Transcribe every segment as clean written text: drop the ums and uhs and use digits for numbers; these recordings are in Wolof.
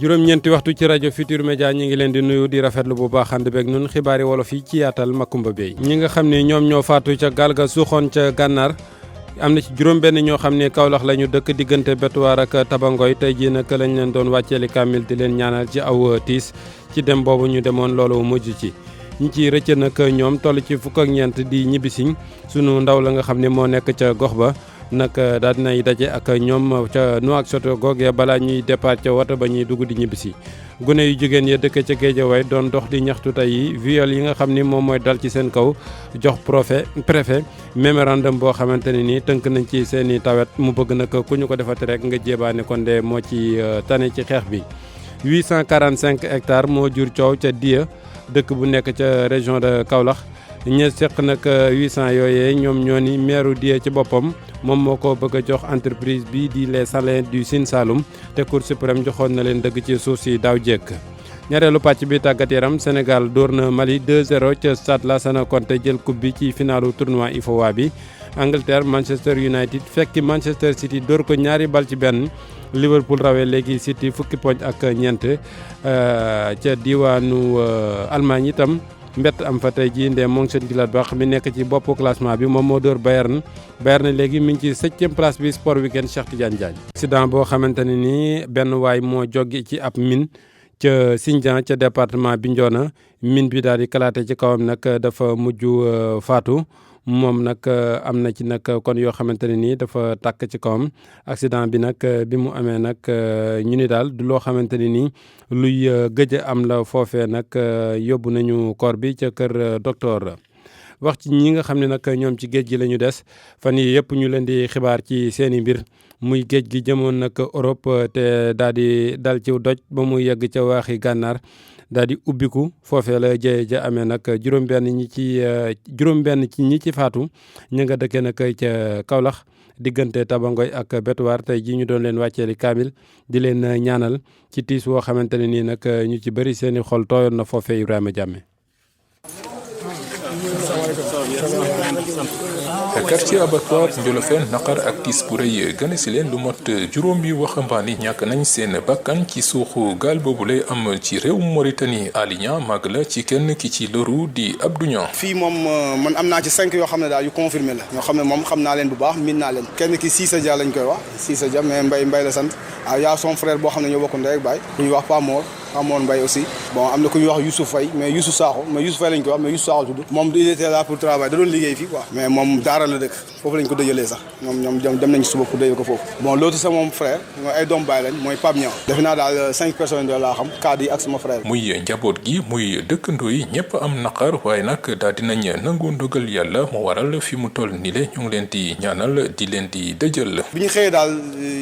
juróom-ñeenti waxtu ci rajo Futur Média ñi ngi leen di nuyu di rafetlu bu baax ànd beeg nun xibaari wolof yi ci yaatal Makumba Bey ñi nga xam ne ñoom ñoo faatu ca gaal ga suuxoon ca gànnaar am na ci juróom-benn ñoo xam ne Kaolack la ñu dëkk diggante Betuwaar ak Tabangoy tey jii nag lañ leen doon wàcceeli kaamil di leen ñaanal ci aw tiis ci dem boobu ñu demoon loolu mujj ci ñi ciy rëcc nag ñoom toll ci fukk ak ñeent di ñibbisiñ sunu ndaw la nga xam ne moo nekk ca gox ba nag daal dinay daje ak ñoom ca Nouakchott googee balaa ñuy départ ca woto ba ñuy dugg di ñibbisi gune yu jigéen ya dëkk ca Guédiawaye doon dox di ñaxtu tey viol yi nga xam ni moom mooy dal ci seen kaw jox préfet mémorandum boo xamante ne nii tënk nañ ci seen i tawet mu bëgg nag ku ñu ko defati rek nga jébaane kon de moo ci tane ci xeex bi 845 hectares moo jur coow ca Diya dëkk bu nekk ca région de Kaolack ña seq nag 800 yooyee ñoom ñoo ni meeru Diya ci boppam moom moo ko bëgg a jox entreprise bi di les Salins du Sine Saloum te Cour suprême joxoon na leen dëgg ci suuf si daaw jekk ñaareelu pàcc bi tàggat yaram Sénégal dóor na Mali 2-0 ca stade Lassana Conté jël coupe bi ci finalu tournoi IFOA bi Angleterre Manchester United fekki Manchester City dóor ko ñaari bal ci benn Liverpool rawee léegi City fukki poñ ak ñeent ca diwaanu Allemagne itam mbett am fa tey jii ndee Mönchengladbach mi nekk ci boppu classement bi moom moo dóor Bayern léegi mi ngi ci 7e place bi sport weekend Cheikh Tidiane Diagne. accident boo xamante ne nii benn waay moo joggi ci ab mine ca Sindian ca département Bignona mine bi daal di kalaate ci kawam nag dafa mujj faatu moom nag am na ci nag kon yoo xamante ne nii dafa tàkk ci kawam accident bi nag bi mu amee nag ñu ni daal du loo xamante ne nii luy gëj am la foofee nag yóbbu nañu corps bi ca kër docteur. wax ci ñi nga xam ne nag ñoom ci géej gi la ñu des fan yii yëpp ñu leen di xibaar ci seen i mbir muy géej gi jëmoon nag Europe te daal di dal ci doj ba mu yegg ca waaxi gànnaar daal di ubbiku foofee la jëye ja amee nag juróom-benn ci ñi ci faatu ñu nga dëkkee nag ca Kaolack diggante Tabangoy ak Betuwaar tey ji ñu doon leen wàcceeli kaamil di leen ñaanal ci tiis woo xamante ne nii nag ñu ci bëri seen i xol tooyoon na foofee Ibrahima Diame. quartier abattoir Ndiolofène naqar ak tiis bu rëy gane si leen lu mot juróomi waxambaane ñàkk nañ seen bakkan ci suuxu gaal boobu lay am ci réew Mauritanie Alignan mag la ci kenn ki ci loru di Abdou Niang. fii moom man am naa ci 5 yoo xam ne daal yu confirmé la ñoo xam ne moom xam naa leen bu baax miin naa leen kenn ki Cissé Dia lañ koy wax Cissé Dia mais Mbay la sant yaa son frère boo xam ne ñoo bokk ndey ak baay ku ñuy wax Pamor Mbaye aussi bon am na ku ñuy wax Youssouf Faye mais Youssouf Sakho mais Youssouf Faye lañ koy wax mais Youssouf Sakho tudd moom il était là pour travailler da doon liggéey fii quoi mais moom daara la dëkk foofu lañ ko dëjalee sax ñoom dem nañ suba pour dëjal ko foofu bon l'autre c'est mon frère mooy ay doom baay lañ mooy Pape Niang defe naa daal 5 personnes de laa xam cadre yi ak sama frère muy njaboot gi muy dëkkandoo yi ñëpp am naqar waaye nag daal dinañ nangu ndogal yàlla moo waral fi mu toll nii le ñu ngi leen di ñaanal di leen di dëjal bi ñu xëyee daal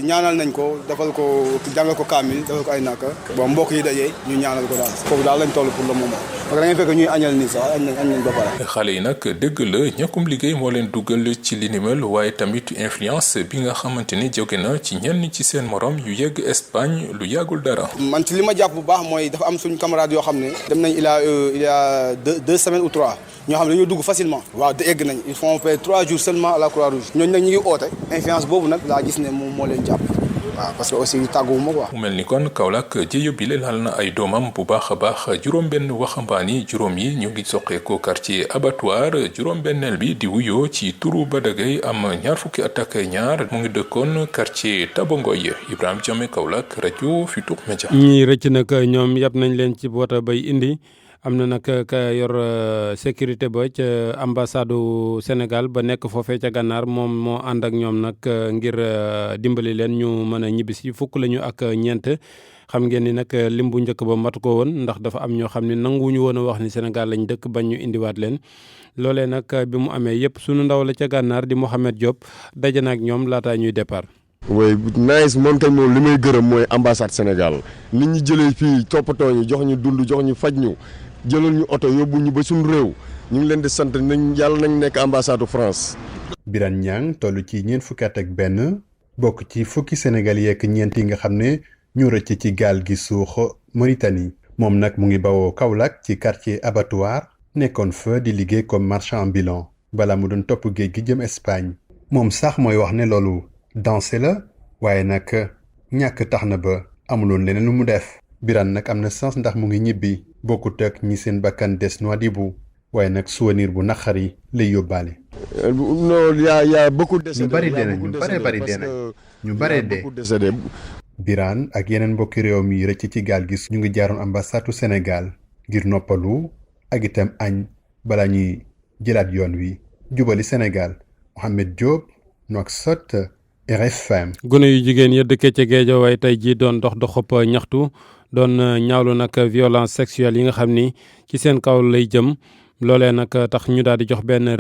ñaanal nañ ko defal ko jàngal ko kaamil defal ko ay naka bon mbokk yi dajee ñu ñaanal ko daal foofu daal lañ toll pour le moment parce que da ngay fekk ñuy añal nii sax añ nañ ba pare. xale yi nag dëgg la ñàkkum liggéey moo leen dugal ci li ni mel waaye tamit influence bi nga xamante ni jóge na ci ñenn ci seen morom yu yegg Espagne lu yàggul dara. man ci li ma jàpp bu baax mooy dafa am suñu camarade yoo xam ne dem nañ il y a 2 semaines ou 3 ñoo xam ne dañoo dugg facilement waaw te egg nañ ils font faire 3 jours seulement à la Croix-Rouge ñooñu nag ñu ngi oote influence boobu nag laa gis ne moom moo leen jàpp. waaw parce que aussi tàgguwuma quoi. mu mel ni kon Kaolack jéyo bi laal na ay doomam bu baax a baax juróom-benn waxambaani juróom yi ñu ngi soqeekoo quartier abattoir juróom-benneel bi di wuyoo ci turu Badagay am ñaar fukki at ak ñaar mu ngi dëkkoon quartier Tabangoy Ibrahima Diame Kaolack rajo Futur Média. ñii rëcc nag ñoom yab nañ leen ci boota bay indi. am na nag ka yor sécurité ba ca ambassade Sénégal ba nekk foofee ca gànnaar moom moo ànd ak ñoom nag ngir dimbali leen ñu mën a ñibbisi fukk lañu ak ñeent xam ngeen ni nag lim bu njëkk ba matu ko woon ndax dafa am ñoo xam ne nanguwuñu woon a wax ni Sénégal lañ dëkk bañ ñu indiwaat leen loolee nag bi mu amee yëpp sunu ndaw la ca gànnaar di Mohamed Diop daje na ak ñoom laataa ñuy départ. oui nice moom kañ moom li may gërëm mooy ambassade Sénégal nit ñi jëlee fii toppatoo ñu jox ñu dund jox ñu faj ñu. jëlal ñu oto yóbbu ñu ba suñu réew ñu ngi leen di sant nañ yàlla nañ nekk ambassade France. Birane Niang toll ci ñeent fukki at ak benn bokk ci fukki Sénégal yeek ñeent yi nga xam ne ñu rëcc ci gaal gi suux Mauritanie moom nag mu ngi bawoo Kaolack ci quartier abattoir nekkoon fa di liggéey comme marchand ambulant bala mu doon topp géej gi jëm Espagne moom sax mooy wax ne loolu danse la waaye nag ñàkk tax na ba amuloon leneen lu mu def Birane nag am na sens ndax mu ngi ñibbi bokkut ak ñi seen bakkan des Nouadhibou waaye nag souvenir bu naqari lay yóbbaale. non y a beaucoup de décédés. ñu bari dee na ñu bari dee na ñu bari dee. Birane ak yeneen mbokki réew mi rëcc ci gaal gi ñu ngi jaaroon ambassade du Sénégal ngir noppalu ak itam añ bala ñuy jëlaat yoon wi jubali Sénégal. Mohamed Diop Nouakchott RFM. gune yu jigéen ya dëkkee ca Guédiawaye tey jii doon doxub ñaxtu doon ñaawlu nag violence sexuelle yi nga xam ni ci seen kaw lay jëm loolee nag tax ñu daal di jox benn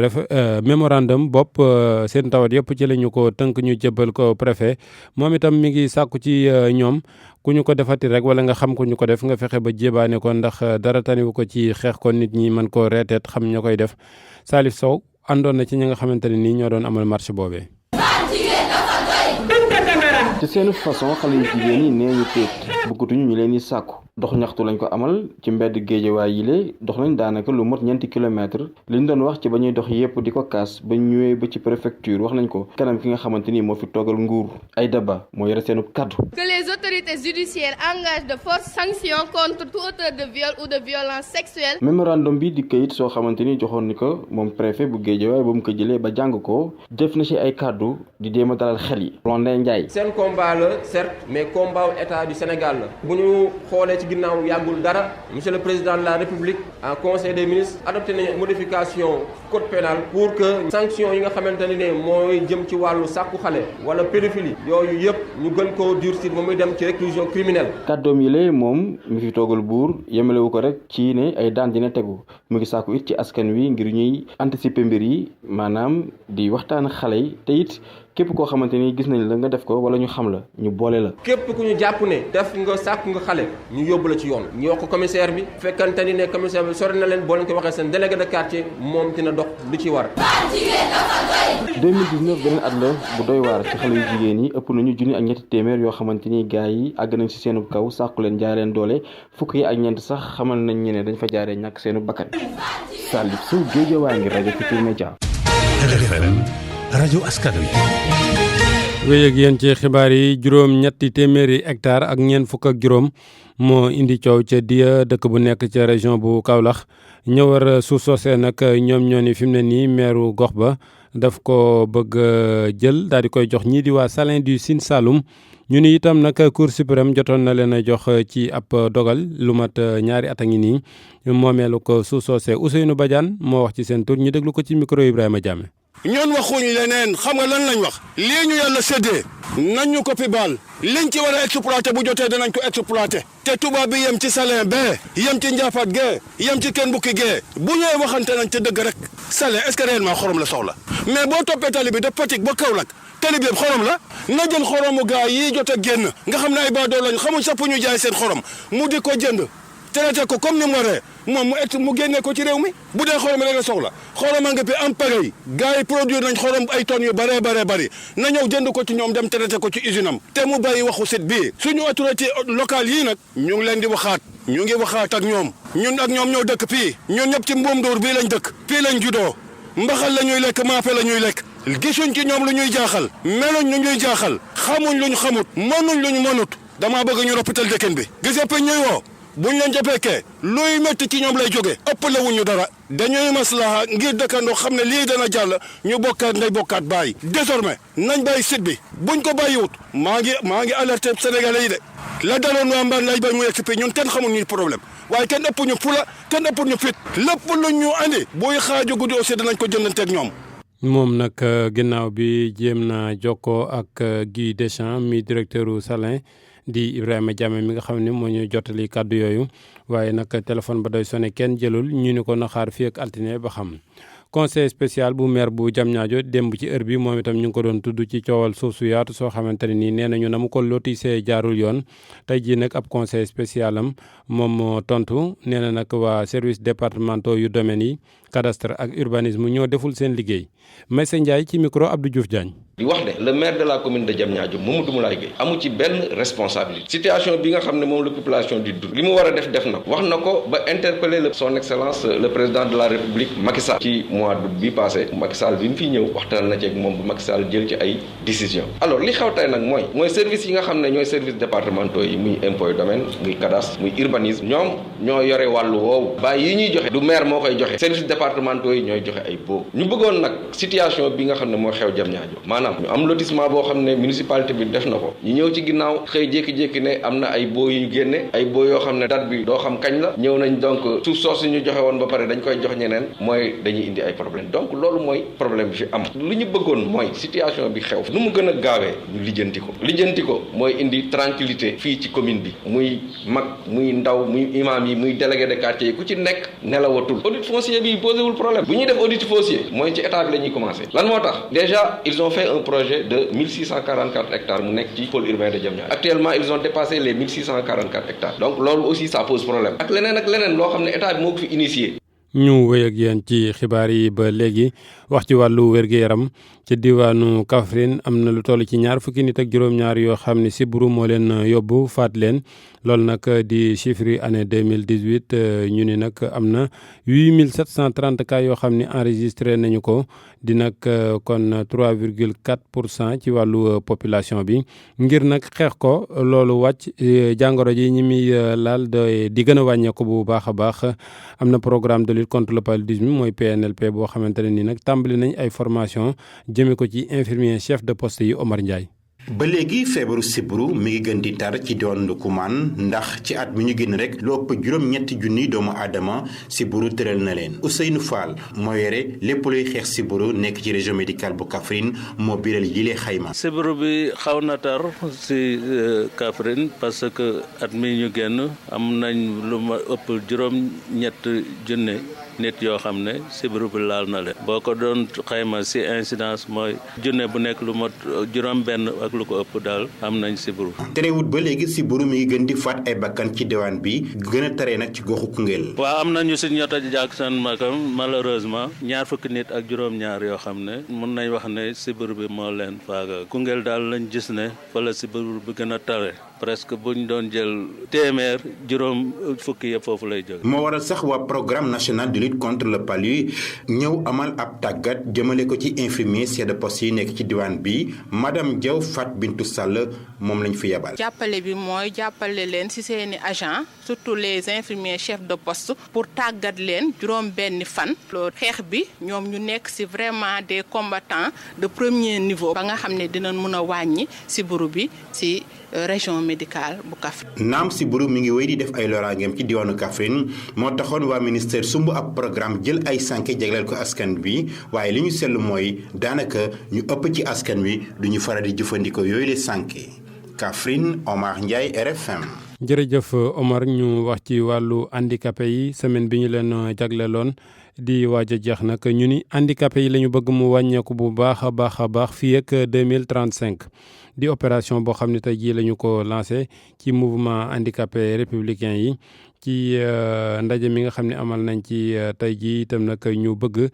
mémorandum bopp seen tawat yëpp ci la ñu ko tënk ñu jébbal ko préfet moom itam mi ngi sàkku ci ñoom ku ñu ko defati rek wala nga xam ko ñu ko def nga fexe ba jébaane ko ndax dara taniwu ko ci xeex ko nit ñi mën koo reeteet xam ña koy def Salif Sow àndoon na ci ñi nga xamante ne nii ñoo doon amal marche boobee. ci seen façon xale yu jigéen yi nee ñu téet bëggatuñu ñu leen di sàkku dox ñaxtu lañ ko amal ci mbedd Géejawaay yile dox nañ daanaka lu mot 4 kilomètres liñ doon wax ci ba ñuy dox yépp di ko kaas ba ñëwee ba ci préfecture wax nañ ko kanam ki nga xamante ni moo fi toogal nguur ay daba moo yore seenu kaddu. Que les autorités judiciaires engagent de fortes sanctions contre tout auteur de viol ou de violence sexuelle. mémorandum bi di kayit soo xamante ni joxoon ni ko moom préfet bu Géejawaay ba mu ko jëlee ba jàng ko def na ci ay kaddu di déem a dalal xel yi. Blondin Ndiaye. seen combat la certes mais combat wu état du Sénégal la bu ñu xoolee ci ginnaaw yàggul dara monsieur le président de la république en conseil des ministres adopté nañu modification code pénal pour que sanction yi nga xamante ne mooy jëm ci wàllu sàkku xale wala pédophilie yooyu yëpp ñu gën koo durcir ba muy dem ci réclusion criminelle. kàddoom yi lee moom mi fi toogal buur yemalewu ko rek ci ne ay daan dina tegu mu ngi sàkku it ci askan wi ngir ñuy anticiper mbir yi maanaam di waxtaan ak xale yi te it képp koo xamante ni gis nañ la nga def ko wala ñu xam la ñu boole la. képp ku ñu jàpp ne def nga sàkku nga xale ñu yóbbu la ci yoon ñu wax ko commissaire bi fekkante ni ne commissaire bi sori na leen boo leen ko waxee seen délégué de quartier moom dina dox lu ci war. 2019 beneen at la bu doy waar ci xale yu jigéen yi ëpp nañu junni ak ñetti téeméer yoo xamante ni gars yi àgg nañ ci seenu kaw sàkku leen jaay leen doole fukk yi ak ñeent sax xamal nañ ñi ne dañ fa jaaree ñàkk seenu bakkan. Salif Sow Guédiawaye ngir rajo Futurs Médias. RFM rajo askan wi. wéy ak yéen ci xibaar yi juróom-ñetti téeméeri hectare ak ñeent fukk ak juróom moo indi coow ca Diya dëkk bu nekk ca région bu Kaolack ña war suuf soosee nag ñoom ñoo ni fi mu ne nii meeru gox ba daf ko bëgg jël daal di koy jox ñii di waa Salin du Sine Saloum ñu ni itam nag Cour suprême jotoon na leen a jox ci ab dogal lu mat ñaari at a ngi nii moomeelu ko suuf soosee Ousseynou Badiane moo wax ci seen tur ñu déglu ko ci micro Ibrahima Diame. ñoon waxuñ leneen xam nga lan lañ wax lii ñu yàlla séddee nañ ñu ko fi baal liñ ci war a exploité bu jotee danañ ko exploité te tubaab bi yem ci Salin bee yem ci Njaafaat gee yem ci Kenn Bukki gee bu ñëwee waxante nañ te dëgg rek Salin est-ce que réellement xorom la soxla mais boo toppee tali bi de Fatick ba Kaolack tali bi yëpp xorom la na jël xoromu gaa yi jot a génn nga xam ne ay baadoo lañ xamuñ sax fu ñu jaay seen xorom mu di ko jënd traité ko comme ni mu waree moom mu génnee ko ci réew mi bu dee xorom rek la soxla xorom a nga fi am pagay gars yi produire nañ xorom ay tonnes yu bëree bëri na ñëw jënd ko ci ñoom dem traité ko ci usine am te mu bàyyi waxu sit bii suñu autorité locale yii nag ñu ngi leen di waxaat ñu ngi waxaat ak ñoom ñun ak ñoom ñoo dëkk fii ñun ñëpp ci mbuum dóor bii lañ dëkk fii lañ judoo mbaxal la ñuy lekk maafe la ñuy lekk gisuñ ci ñoom lu ñuy jaaxal meluñ lu ñuy jaaxal xamuñ lu ñu xamut mënuñ lu ñu mënut damaa bëgg ñu répétal dëkkin bi gis nga ñuy woo buñ leen jëpeekee luy métti ci ñoom lay jógee ëppale wuñu dara dañuy maslaha ngir dëkkandoo xam ne lii dana jàll ñu bokkaat nday bokkaat bàyyi désormais nañ bàyyi site bi buñ ko bàyyiwut maa ngi alerté sénégalais yi de la daloon waa Mbane lay bay mu yegg si ñun kenn xamul ñu problème waaye kenn ëpp ñu fula kenn ëpp ñu fit lépp lu ñu andi buy xaaju guddi aussi danañ ko jëndanteeg ñoom. moom nag ginnaaw bi jéem na jokkoo ak Guy Deschamps mi directeur u Salin di Ibrahima Diame mi nga xam ne moo ñu jottali kàddu yooyu waaye nag téléphone ba doy sonné kenn jëlul ñu ni ko na xaar fii ak altine ba xam. conseil spécial bu maire bu Diamniadio démb ci heure bi moom itam ñu ngi ko doon tudd ci coowal suuf su yaatu soo xamante ne nii nee nañu na mu ko lotissé jaarul yoon tey jii nag ab conseil spécial am moom moo tontu nee na nag waa service départementaux yu domaine yi cadastre ak urbanisme ñoo deful seen liggéey Maysa Ndiaye ci micro Abdou Diouf Diagne. di wax ne le maire de la commune de Diamniadio Mamadou Moulaye Gueye amu ci benn responsabilité situation bi nga xam ne moom la population di dund li mu war a def na ko wax na ko ba interpeller son excellence le président de la république Macky Sall ci mois d'août bi passé Macky Sall bi mu fi ñëw waxtaan na ci ak moom ba Macky Sall jël ci ay décision alors li xew tey nag mooy service yi nga xam ne ñooy service départementaux yi muy impôt et domaine muy cadastre muy urbanisme ñoom ñoo yore wàllu woowu bàyyi yi ñuy joxe du maire moo koy joxe service départementaux yi ñooy joxe ay baux ñu bëggoon nag situation bi nga xam ne moo xew Diamniadio maanaam ñu am lotissement boo xam ne municipalité bi def na ko ñu ñëw ci ginnaaw xëy jékki-jékki ne am na ay baux yu ñu génne ay baux yoo xam ne date bi doo xam kañ la ñëw nañ donc suuf soosu ñu joxe woon ba pare dañ koy jox ñeneen mooy dañuy indi ay problème donc loolu mooy problème bi fi am lu ñu bëggoon mooy situation bi xew nu mu gën a gaawee ñu lijjanti ko mooy indi tranquillité fii ci commune bi muy mag muy ndaw muy imam yi muy délégué de quartier yi ku ci nekk nelawatul audit foncier bi posé wul problème bu ñuy def audit foncier mooy ci état bi la ñuy commencé lan moo tax déjà ils ont fait un projet de 1644 hectares mu nekk ci pôle urbain de Diamniadio actuellement ils ont dépassé les 1644 hectares donc loolu aussi ça pose problème ak leneen loo xam ne état bi moo ko fi initié. ñu wéy ak yéen ci xibaar yi ba léegi wax ci wàllu wér-gu-yaram ci diwaanu Kaffrine am na lu toll ci ñaar fukki nit ak juróom-ñaar yoo xam ne sibiru moo leen yóbbu faat leen loolu nag di chiffre année 2018 ñu ni nag am na 8730 cas yoo xam ne enregistré nañu ko di nag kon 3,4% ci wàllu population bi ngir nag xeex ko loolu wàcc jàngoro ji ñi muy laal di gën a wàññeeku bu baax a baax am na programme de lutte contre le paludisme mooy PNLP boo xamante ne ni nag tàmbali nañ ay formation jëme ko ci infirmier chef de poste yi Omar Ndiaye. ba léegi feebaru sibiru mi ngi gën di tar ci diwaanu Ndoukoumane ndax ci at mi ñu génn rek lu ëpp juróom-ñetti junni doomu aadama sibiru tëral na leen Ousseynou Fall moo yore lépp luy xeex sibiru nekk ci région médicale bu Kaffrine moo biral yi lee xayma. sibiru bi xaw na tar si Kaffrine parce que at mi ñu génn am nañ lu ma ëpp juróom-ñett junne nit yoo xam ne sibiru bi laal na leen boo ko doon xayma si incidence mooy junne bu nekk lu mot juróom-benn ak lu ko ëpp daal am nañ sibiru. terewut ba léegi sibiru mi ngi gën di faat ay bakkan ci diwaan bi gën a taree nag ci goxu Koungheul. waaw am nañu si ñota jàkk seen makam malheureusement ñaar fukki nit ak juróom-ñaar yoo xam ne mun nañ wax ne sibiru bi moo leen faaga Koungheul daal lañ gis ne fa la sibiru bi gën a tare presque buñ doon jël téeméer juróom fukki yëpp foofu lay jóge. moo waral sax waa programme national de lutte contre le palu ñëw amal ab tàggat jëmale ko ci infirmier chef de poste yi nekk ci diwaan bi madame Diaw Fat Bintou Sall moom lañ fi yebal. jàppale bi mooy jàppale leen ci seeni agent surtout les infirmiers chefs de poste pour tàggat leen juróom benni fan loolu xeex bi ñoom ñu nekk ci vraiment des combattants de premier niveau ba nga xam ne dinañ mën a wàññi sibiru bi ci région médicale bu Kaffrine. naam sibiru mi ngi wéy di def ay loraangeem ci diwaanu Kaffrine moo taxoon waa ministère sumb ab programme jël ay sànke jagleel ko askan bi waaye li ñu seetlu mooy daanaka ñu ëpp ci askan wi duñu faral di jëfandikoo yooyu le sànke Kaffrine Omar Ndiaye RFM. jërëjëf Omar ñu wax ci wàllu handicapé yi semaine bi ñu leen jagleeloon di waaj a jeex nag ñu ni handicapé yi la ñu bëgg mu wàññeeku bu baax a baax fii ak 2035 di opération boo xam ne tey jii la ñu ko lancé ci mouvement handicapé républicain yi ci ndaje mi nga xam ne amal nañ ci tey jii itam nag ñu bëgg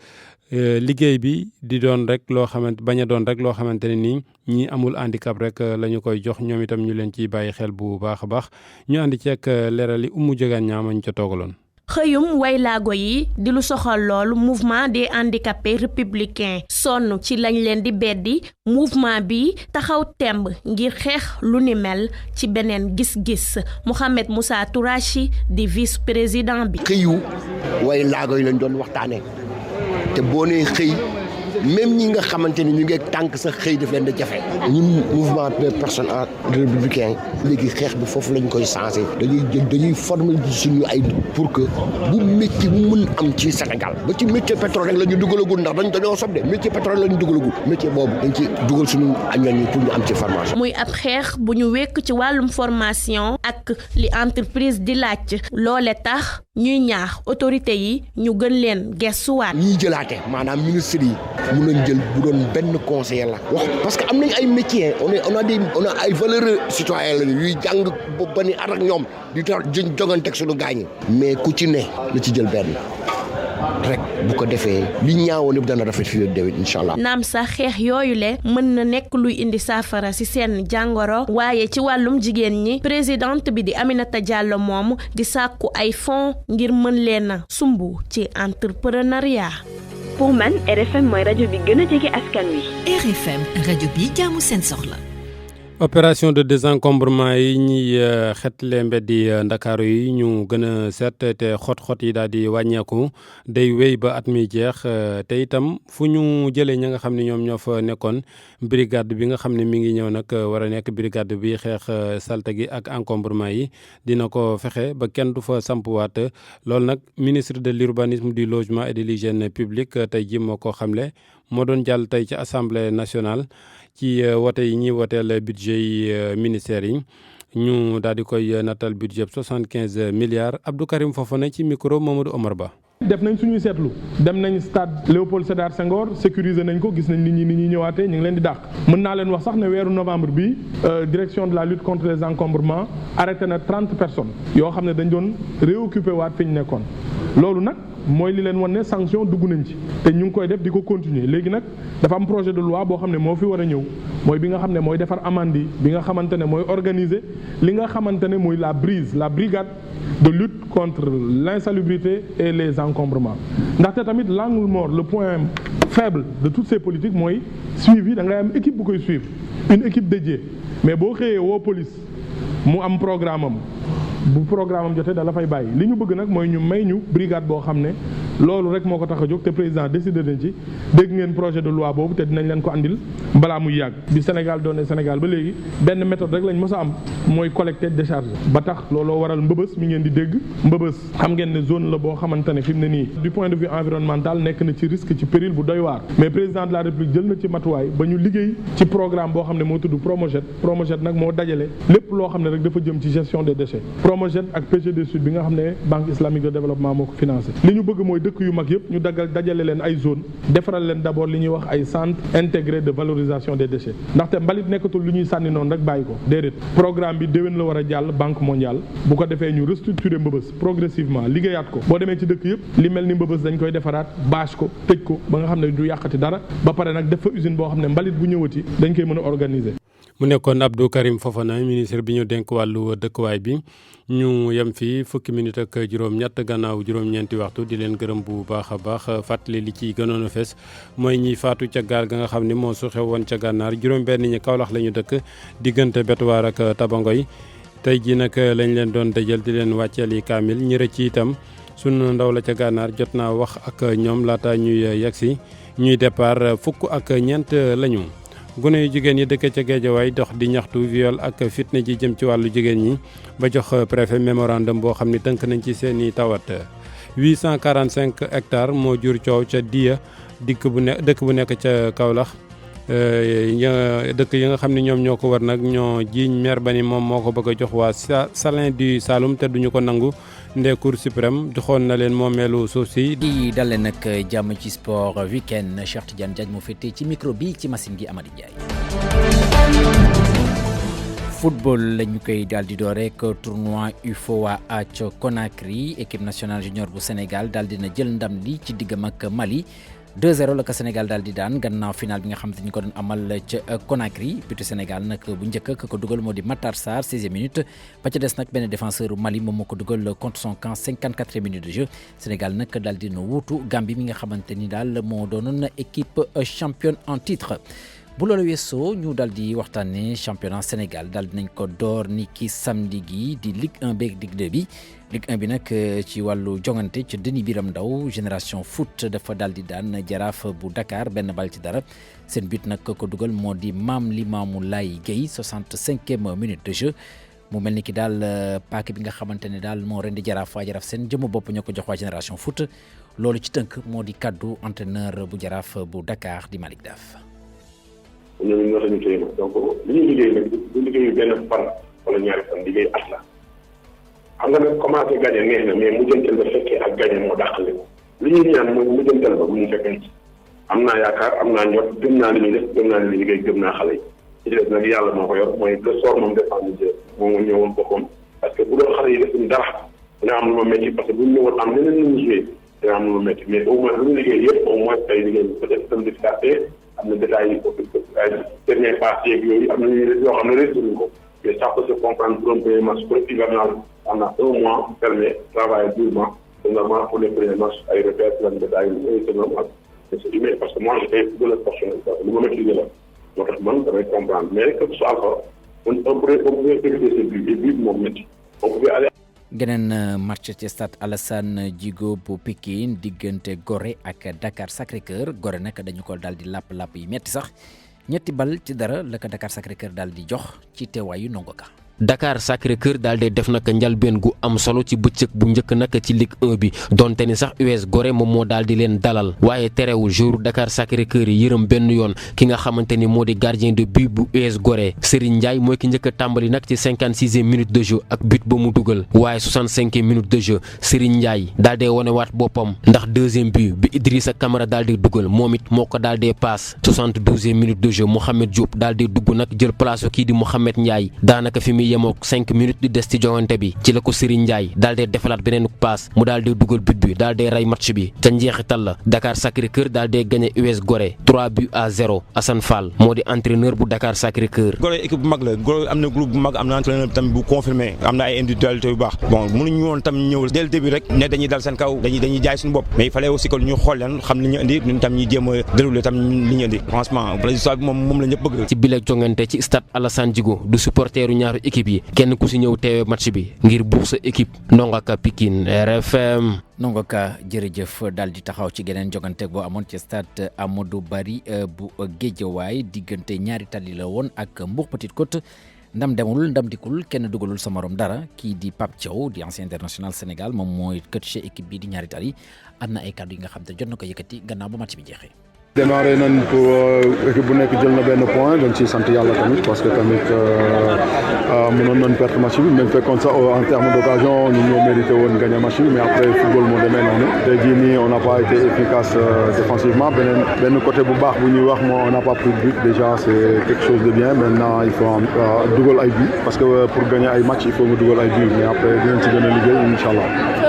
liggéey bi di doon rek loo xamante bañ a doon rek loo xamante ne nii ñi amul handicap rek la ñu koy jox ñoom itam ñu leen ciy bàyyi xel bu baax a baax ñu àndi ceeg leerali Umu Jegaan ñaamañ ca toogaloon. xëyum waylaago yi di lu soxal lool mouvement des handicapés républicains sonn ci lañ leen di beddi mouvement bi taxaw temb ngir xeex lu ni mel ci beneen gis-gis Mouhamed Moussa Tourachi di vice président bi. xëyu waylaago yi lañ doon waxtaanee te boo nee xëy même ñi nga xamante ni ñu ngi tànk sax xëy daf leen di jafe ñun mouvement des personnes républicains léegi xeex bi foofu lañ koy changé dañuy former suñu ay pour que bu métier bu mën am ci Sénégal ba ci métier pétrole rek la ñu dugalagul ndax dañoo sob de métier pétrole la ñu dugalagul métier boobu dañ ci dugal suñu añoon yi pour ñu am ci formation. muy ab xeex bu ñu wekk ci wàllum formation ak li entreprise di laaj loole tax ñuy ñaax autorité yi ñu gën leen gestuwaat. ñiy jëlaate maanaam ministre yi mun nañ jël bu doon benn conseiller la wax parce que am nañ ay métiers on a ay valeurs citoyennes lañu yuy jàng ba ni at ak ñoom di tax jëñ joganteeg suñu gaañi mais ku ci ne la ci jël benn rek bu ko defee li ñaawoon yëpp dana rafet fi déwén incha allah. naam sax xeex yooyu le mën na nekk luy indi saafara ci seen jàngoro waaye ci wàllum jigéen ñi présidente bi di Aminata Diallo moom di sàkku ay fonds ngir mën leen a sumb ci entrepreneuriat. pour man RFM mooy rajo bi gën a jege askan wi. RFM rajo bi jaamu seen soxla. opération de désencombrement yi ñuy xetle mbeddi ndakaaru yi ñu gën a seet te xot-xot yi daal di wàññeeku day wéy ba at mi jeex te itam fu ñu jëlee ña nga xam ne ñoom ñoo fa nekkoon brigade bi nga xam ne mi ngi ñëw nag war a nekk brigade bi xeex salte gi ak encombrement yi dina ko fexe ba kenn du fa sampuwaat loolu nag ministre de l'urbanisme du logement et de l'hygiène publique tey ji moo ko xamle moo doon jàll tey ci assemblée nationale ci wote yi ñuy woteel budget yi ministère yi ñu daal di koy natal budget 75 milliards Abdou Karim Fofana ci micro Mamadou Omar Ba. def nañ suñuy seetlu dem nañ stade Léopold Sédar Senghor sécuriser nañ ko gis nañ nit ñi ni ñuy ñëwaatee ñu ngi leen di dàq mën naa leen wax sax ne weeru novembre bi direction de la lutte contre les encombrements arrêté na 30 personnes yoo xam ne dañ doon réoccupé waat fi ñu nekkoon loolu nag mooy li leen wan ne sanction dugg nañ ci te ñu ngi koy def di ko continuer léegi nag dafa am projet de loi boo xam ne moo fi war a ñëw mooy bi nga xam ne mooy defar amende yi bi nga xamante ne mooy organiser li nga xamante ne mooy la brigade de lutte contre l'insalubrité et les encombrements ndaxte tamit l'angle mort le point faible de toutes ces politiques mooy suivi da ngay am équipe bu koy suivre une équipe dédiée mais boo xëyee woo police mu am programme am bu programme am jotee da la fay bàyyi li ñu bëgg nag mooy ñu may ñu brigade boo xam ne loolu rek moo ko tax a jóg te président décidé nañ ci dégg ngeen projet de loi boobu te dinañ leen ko andil balaa muy yàgg bi Sénégal doone Sénégal ba léegi benn méthode rek lañ mës a am mooy collecter décharge ba tax looloo waral mbëbës mi ngeen di dégg mbëbës xam ngeen ne zone la boo xamante ne fi mu ne nii du point de vue environnemental nekk na ci risque ci péril bu doy waar mais président de la République jël na ci matuwaay ba ñu liggéey ci programme boo xam ne moo tudd Promojet nag moo dajale lépp loo xam ne rek dafa jëm ci gestion des déchets Promojet ak PGD Sud bi nga xam ne Banque islamique de développement moo ko financé li ñu bëgg mooy dëkk yu mag yëpp ñu dajale leen ay zone defaral leen d'abord li ñuy wax ay centre intégré de valorisation des déchets ndaxte mbalit nekkatul lu ñuy sànni noonu rek bàyyi ko déedéet programme bi déwén la war a jàll Banque mondiale bu ko defee ñu restructurer mbëbës progressivement liggéeyaat ko boo demee ci dëkk yëpp li mel ni mbëbës dañ koy defaraat bâche ko tëj ko ba nga xam ne du yàqati dara ba pare nag def fa usine boo xam ne mbalit bu ñëwati dañ koy mën a organiser. mu nekkoon Abdou Karim Fofana ministre bi ñu dénk wàllu dëkkuwaay bi ñu yem fii fukki minute ak juróom-ñett gannaaw juróom-ñeenti waxtu di leen gërëm bu baax a baax fàttali li ci gënoon a fes mooy ñiy faatu ca gaal ga nga xam ni moo su xew woon ca gànnaar juróom-benn ñi Kaolack la ñu dëkk diggante Betuwaar ak Tabangoy tey jii nag lañ leen doon dajal di leen wàcceel yi kaamil ñi rëcc itam sunu ndaw la ca gànnaar jot naa wax ak ñoom laata ñuy yegsi ñuy départ fukk ak ñeent lañu. gune yu jigéen yi dëkk ca Géejawaay dox di ñaxtu viol ak fitna ji jëm ci wàllu jigéen ñi ba jox préfet mémorandum boo xam ni tënk nañ ci seeni tawat 845 hectares moo jur coow ca Diya dëkk bu nekk ca Kaolack dëkk yi nga xam ne ñoom ñoo ko war nag ñoo jiiñ maire ba ni moom moo ko bëgg a jox waa Salin du Saloum te duñu ko nangu ndee Cour suprême joxoon na leen moomeelu suuf si. di dale nag jàmm ci sport week-end Cheikh Tidiane Diagne moo féetee ci micro bi ci machine gi Amady Ndiaye. football la ñu koy daal di door rek tournoi UFOA ca Conakry équipe nationale junior bu Sénégal daal dina jël ndam li ci diggam ak Mali. 2-0 la ko Sénégal daal di daan gannaaw final bi nga xam te ñu ko doon amal ca Conakry butu Sénégal nag bu njëkk ka ko dugal moo di Matar Sarr 16e minute ba ca des nag benn défenseur Mali moom moo ko dugal contre son camp 54e minute de jeu Sénégal nag daal di na wuutu Gambie mi nga xamante ni daal moo doonoon équipe championne en titre. bu loolu weesoo ñu daal di waxtaanee championnat Sénégal daal dinañ ko door ni ki samedi gi di Ligue 1 beeg Ligue 2 bi Ligue 1 bi nag ci wàllu jongante ci Denis Biram Ndaw Génération Foot dafa daal di daan Jaraaf bu Dakar benn bal ci dara seen but nag ko dugal moo di Mame Limamou Laye Gueye 65e minute de jeu mu mel ni ki daal paak bi nga xamante ne daal moo rendi Jaraaf waa Jaraaf seen jëmm bopp ñoo ko jox waa Génération Foot loolu ci tënk moo di kaddu entraîneur bu Jaraaf bu Dakar di Malick Daf. ñooñu ñoo tax ñu téye ma donc li ñuy liggéey nag du liggéeyu benn fan wala ñaari fan liggéey at la xam nga nag commencé gagné neex na mais mujjantal ba fekkee ak gagné moo dàqale ko li ñuy ñaan mooy mujjantal ba bu ñu fekkee ci am naa yaakaar am naa njot gëm naa li ñuy def gëm naa li ñuy liggéey gëm naa xale yi ci des nag yàlla moo ko yor mooy le sort moom dépend de moom moo ñëwoon boppam parce que bu doon xale yi defuñ dara dina am lu ma métti parce que bu ñu ñëwoon am leneen lu ñu joué dina am lu métti mais au moins lu ñu liggéey yëpp au moins tey liggéey peut-être tam discarté am na détails yi ay dernier passe yeeg yooyu am na yoo xam ne réussir ko mais ça peut se comprendre pour un premier match pour hivernal pendant un mois permet travailler durement normalement pour les premiers matchs ay repères plan détails yi c'est normal mais c'est humain parce que moi j'étais de la portion lu ma maîtriser la moo tax man damay comprendre mais que ce soit encore on pourrait éviter ce but et but moom métti on pouvait aller. geneen match ci stade Alassane Djigo bu Pikine diggante Gorée ak Dakar Sacré-Cœur Gorée nag dañu ko daal di làpp yi metti sax ñetti bal ci dara la ko Dakar Sacré-Cœur daal di jox ci teewaayu Ndongo Ka. Dakar Sacré-Cœur daal di def nag njalbeen gu am solo ci bëccëg bu njëkk nag ci Ligue 1 bi donte ni sax US Gorée moom moo daal di leen dalal waaye terewul jour Dakar Sacré-Cœur yi yërëm benn yoon ki nga xamante ni moo di gardien de but bu US Gorée Serigne Ndiaye mooy ki njëkk a tàmbali nag ci 56e minute de jeu ak but ba mu dugal waaye 65e minute de jeu Serigne Ndiaye daal di wonewaat boppam ndax deuxième but bi Idrissa Camara daal di dugal moom it moo ko daal di passe 72e minute de jeu Mohamed Diop daal di dugg nag jël place kii di Mohamed Ndiaye daanaka fi yemook 5 minutes di des ci joŋante bi ci la ko Serigne Ndiaye daal di defalaat beneen passe mu daal di dugal but bi daal di rey match bi ca njeexital la Dakar Sacré-Cœur daal di gagné US Gorée 3-0 Assane Fall moo di entraîneur bu Dakar Sacré-Cœur. Gorée équipe bu mag la Gorée am na groupe bu mag am na entraîneur tamit bu confirmé am na ay individualité yu baax bon mënuñu woon tam ñëw dès le début rek ne dañuy dal seen kaw dañuy jaay suñu bopp mais il fallait aussi que ñu xool leen xam li ñu indi ñun tam ñuy jéem a dérouler tam li ñu indi franchement résultat bi moom la ñëpp bëgg. ci bile joŋante ci stade Alassane Djigo du supporteru ñaari équipe yi kenn ku si ñëw teewee match bi ngir buux sa équipe Ndongo Ka Pikine RFM. Ndongo Ka jërëjëf daal di taxaw ci geneen jogante boo amoon ci stade Amadou Barry bu Guédiawaye diggante ñaari tali la woon ak Mbour Petite Côte ndam demul ndam dikul kenn dugalul sa morom dara kii di Pape Thiaw di ancien international Sénégal moom mooy coacher équipe bi di ñaari tali am na ay kàddu yi nga xam te jot na ko yëkkati gannaaw ba match bi jeexee. démarré nañ pour équipe bu nekk jël na benn point dañ ciy sant yàlla tamit parce que tamit mënoon nañ perte match bi même fekkoon sax en terme d'occasion ñun ñoo mérité woon gagner match bi mais après football moo demee noonu tey jii nii on n'a pas été efficace défensivement benn côté bu baax bu ñuy wax moo on n'a pas pris de but déjà c'est quelque chose de bien maintenant il faut dugal ay but parce que pour gagner ay match il faut nga dugal ay but mais après dinañ ci gën a liggéey incha allah.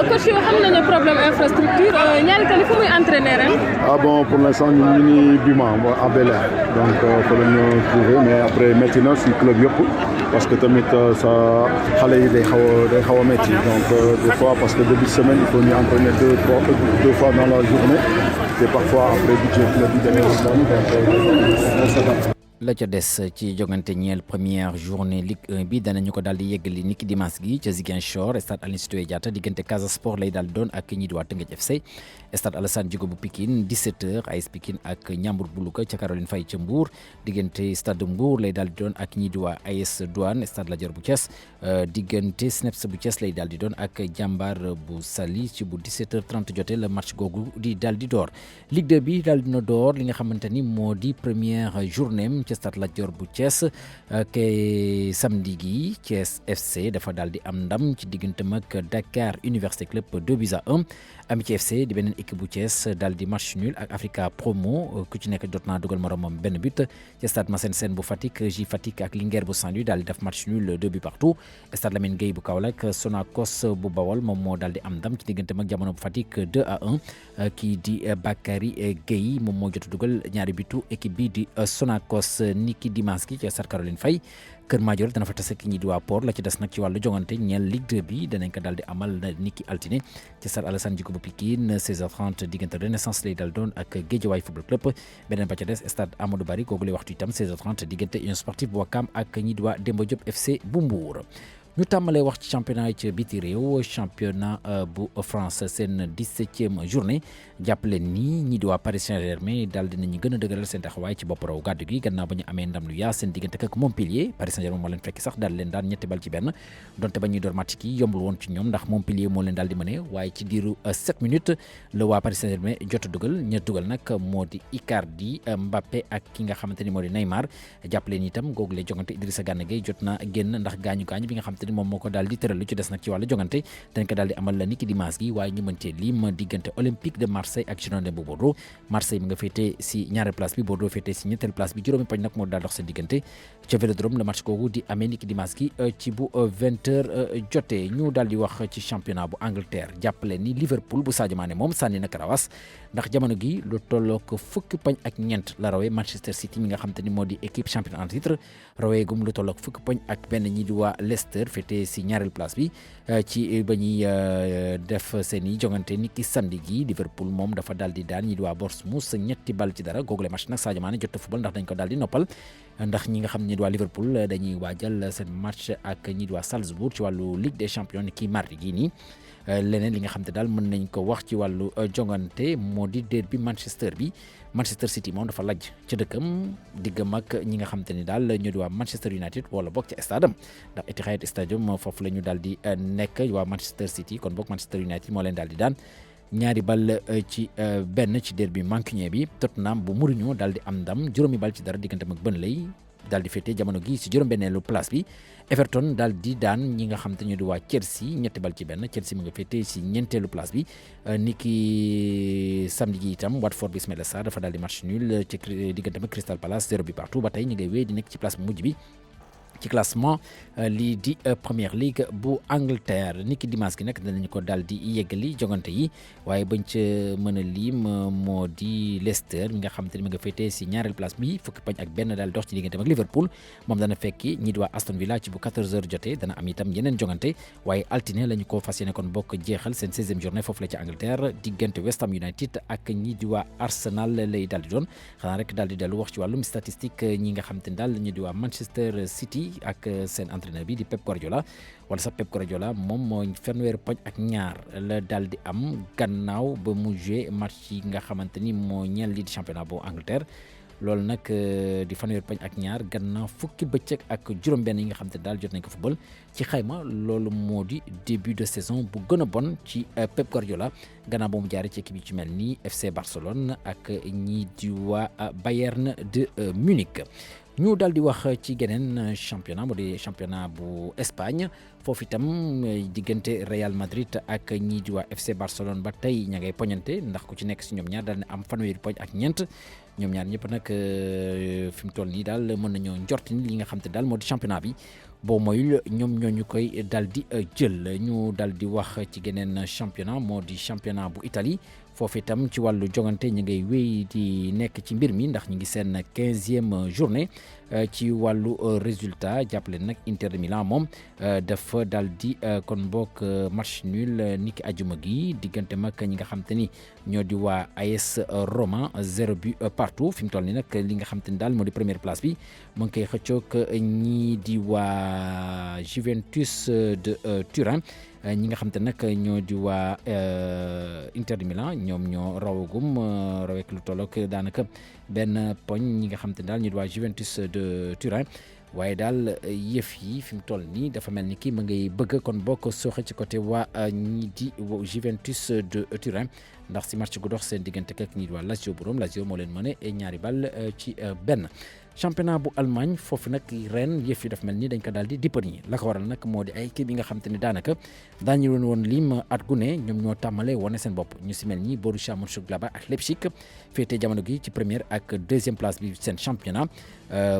coach yoo xam nañu problème infrastructure ñaari tali fu muy entraîner ren. ah bon pour l'instant ñu ngi Bima à Bel Air donc fa la ñu trouvé mais après métti na si club yëpp parce que tamit sa xale yi day xaw a métti donc des fois parce que début de semaine il faut ñu entraîner deux fois dans la journée et parfois après budget club yi demee noonu donc on s'adapte. la ca des ci jogante ñeel première journée Ligue 1 bi danañu ko daal di yeggali niki dimanche gi ca Ziguinchor stade Aline Sitoé Diatta diggante Casa Sport lay daal di doon ak ñi di waa Teungueth FC stade Alassane Djigo bu Pikine 17h AS Pikine ak Ndiambour bu Louga ca Caroline Faye ca Mbour diggante stade Mbour lay daal di doon ak ñi di waa AS Douane stade Lat Dior bu Thiès diggante SNEPS bu Thiès lay daal di doon ak Jambar bu Saly ci bu 17h30 jotee la match googu di daal di door Ligue 2 bi daal dina door li nga xamante ni moo di première journée ci stade Lat Dior bu Thiès ke samedi gi Thiès FC dafa daal di am ndam ci digganteem ak Dakar Université Club 2-1 Amitié FC di beneen équipe bu Thiès daal di match nul ak Africa Promo ku ci nekk jot naa dugal moromam benn but ci stade Massène Sène bu Fatick J Fatick ak Linguère bu Saint-Louis daal di def match nul 2 buts partout stade Lamine Gueye bu Kaolack Sonacos bu Bawol moom moo daal di am ndam ci digganteem ak Jamono bu Fatick 2-1 kii di Bakary Gueye moom moo jot a dugal ñaari butu équipe bi di Sonacos niki dimanche gi ci stade Caroline Faye Kër Madior dana fa tase ki ñi di waa Port la ci des nag ci wàllu jongante ñeel Ligue 2 bi danañ ko daal di amal niki altine ci stade Alassane Djigo bu Pikine 16h30 diggante Renaissance lay dal doon ak Guédiawaye Football Club beneen ba ca des stade Amadou Barry googu lay waxtu itam 16h30 diggante Union Sportive bu Ouakam ak ñi di waa Demba Diop FC bu Mbour. ñu tàmbalee wax ci championnat yi ci biti réew championnat bu France seen 17e journée jàppale ni ñi di waa Paris Saint-Germain daal dinañu gën a dëgëral seen taxawaay ci bopp raw gàddu gi gannaaw ba ñu amee ndam lu yaa seen diggante ak Montpellier Paris Saint-Germain moo leen fekki sax daal leen daan ñetti bal ci benn donte ba ñuy door match ki yombul woon ci ñoom ndax Montpellier moo leen daal di mëne waaye ci diiru 7 minutes la waa Paris Saint-Germain jot a dugal ña dugal nag moo di Icardi Mbappé ak ki nga xamante ni moo di Neymar jàppale ni itam googu lay jongante Idrissa Gana Gueye jot na génn ndax gaañu bi nga xamante ni moom moo ko daal di tëral lu ci des nag ci wàllu jongante dañ ko daal di amal la niki dimanche gi waaye ñu mën cee lim diggante Olympique de Marseille ak Girondins bu Bordeaux Marseille mi nga féetee si ñaareel place bi Bordeaux féetee si ñetteel place bi juróomi poñ nag moo daal dox seen diggante ca Vélodrome la match kooku di amee niki dimanche gi ci bu 20h jotee ñu daal di wax ci championnat bu Angleterre jàppale ni Liverpool bu Sadio Mané moom sànni na karawaas ndax jamono gi lu tollook fukki poñ ak ñeent la rawee Manchester City mi nga xam te ni moo di équipe champion en titre rawee gum lu tollook fukki poñ ak benn ñi di waa Leicester féetee si ñaareel place bi ci ba ñuy def seen i jongante ni ki samedi gi Liverpool moom dafa daal di daan ñi di waa Bournemouth ñetti bal ci dara googule match nag Sadio Mané jot a football ndax dañ ko daal di noppal ndax ñi nga xam ñi di waa Liverpool dañuy waajal seen match ak ñi di waa Salzbourg ci wàllu Ligue des Champions ni ki mardi gii nii leneen li nga xam te daal mën nañ ko wax ci wàllu jongante moo di derby Manchester bi Manchester City moom dafa lajj ca dëkkam diggam ak ñi nga xam te ni daal ñu di waa Manchester United wala bokk ca stade am ndax Etihad Stadium foofu la ñu daal di nekk waa Manchester City kon bokk Manchester United moo leen daal di daan ñaari bal ci benn ci derby mancunien bi Tottenham bu Mourinho daal di am ndam juróomi bal ci dara digganteem ak Burnley daal di féetee jamono gi si juróom-benneelu place bi Everton daal di daan ñi nga xam te ñu di waa Chelsea ñetti bal ci benn Chelsea mu nga féetee si ñeenteelu place bi ni ki samedi gi itam Watford bi Ismaïla Sarr dafa daal di match nul ci diggante ak Crystal Palace 0 bi partout ba tey ñu ngay wéy di nekk ci place bu mujj bi ci classement lii di Premier League bu Angleterre niki dimanche gi nag danañu ko daal di yeggali jogante yi waaye bañ ca mën a lim moo di Leicester mi nga xam te ne mi nga féetee si ñaareel place bi fukki poñ ak benn daal dox ci diggante ak Liverpool moom dana fekki ñi di waa Aston Villa ci bu 14h jotee dana am itam yeneen jogante waaye altine la ñu ko fas yéene kon bokk jeexal seen 16e journée foofu la ci Angleterre diggante West Ham United ak ñi di waa Arsenal lay daal di doon xanaa rek daal di dellu wax ci wàllum statistique ñi nga xam te ne daal ñi di waa Manchester City ak seen entraîneur bi di Pep Guardiola wala sax Pep Guardiola moom moo fanweeri poñ ak ñaar la daal di am gannaaw ba mu joué match yi nga xamante ni moo ñeel lii di championnat bu Angleterre loolu nag di fanweeri poñ ak ñaar gannaaw fukki bëccëg ak juróom-benn yi nga xamante ni daal jot nañ ko football ci xayma loolu moo di début de saison bu gën a bon ci Pep Guardiola gannaaw ba mu jaaree ci équipe yi ci mel ni FC Barcelone ak ñii di waa Bayern de Munich. ñu daal di wax ci geneen championnat moo di championnat bu Espagne foofu itam diggante Real Madrid ak ñii di waa FC Barcelone ba tey ña ngay poñante ndax ku ci nekk si ñoom ñaar daal ne am fanweeri poñ ak ñeent ñoom ñaar ñëpp nag fi mu toll nii daal mën nañoo njort ni li nga xam te daal moo di championnat bi boo moyul ñoom ñoo ñu koy daal di jël ñu daal di wax ci geneen championnat moo di championnat bu Italie foofu itam ci wàllu jogante ñu ngay wéy di nekk ci mbir mi ndax ñu ngi seen 15e journée ci wàllu résultat jàppale nag Inter de Milan moom dafa daal di kon bokk match nul niki ajuma gi diggante mag ñi nga xam te ni ñoo di waa AS Roma 0 but partout fi mu toll nii nag li nga xam te ni daal moo di première place bi mu ngi koy xëccoog ñii di waa Juventus de Turin ñi nga xam te nag ñoo di waa Inter de Milan ñoom ñoo rawagum rawek lu tollook daanaka benn poñ ñi nga xam te daal ñu di waa Juventus de Turin waaye daal yëf yi fi mu toll nii dafa mel ni kii ma ngay bëgg kon bokk sooxe ci côté waa ñi di Juventus de Turin ndax si match gu dox seen diggante ak ñi di waa Lazio bu Rome Lazio moo leen mëne ñaari bal ci benn. championnat bu Allemagne foofu nag ren yëf yi dafa mel ni dañ ko daal di dippani la ko waral nag moo di ay équipe yi nga xam te ni daanaka daañu leen woon lim at gu ne ñoom ñoo tàmmale wane seen bopp ñu si mel ni Borussia Mönchengladbach ak Leipzig féete jamono gi ci première ak deuxième place bi seen championnat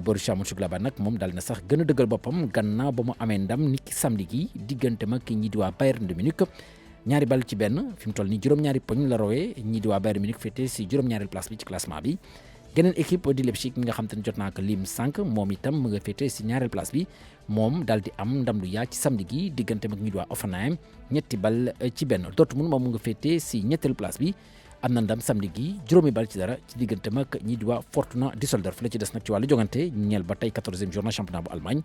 Borussia Mönchengladbach nag moom daal na sax gën a dëggal boppam gannaaw ba mu amee ndam niki samedi gi diggante mag ñi di waa Bayern de Munich ñaari bal ci benn fi mu toll nii juróom-ñaari poñ la rawee ñi di waa Bayern Munich féete si juróom-ñaari place bi ci classement bi. geneen équipe di Leipzig mi nga xam te ne jot naa ko lim 5 moom itam mu nga féete si ñaareel place bi moom daal di am ndam lu yaa ci samedi gi diggante mag ñi di waa Hoffenheim ñetti bal ci benn Dortmund moom mu nga féete si ñetteel place bi am na ndam samedi gi juróomi bal ci dara ci diggante mag ñi di waa Fortuna Düsseldorf la ci des nag ci wàllu jogante ñeel ba tey 14e journée championnat bu Allemagne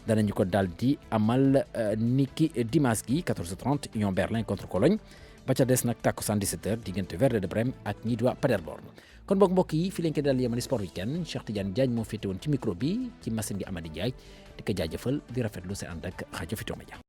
danañu ko daal di amal niki dimanche gi 14h30 Union Berlin contre Cologne ba ca des nag takkusaan 17h diggante Werder de Brême ak ñi di waa Paderborn kon boog mbokk yi fi leen ko daal yemale sport weekend Cheikh Tidiane Diagne moo féete woon ci micro bi ci machine bi Amady Ndiaye di ko jaajëfal di rafetlu seen ànd ak rajo Futurs Médias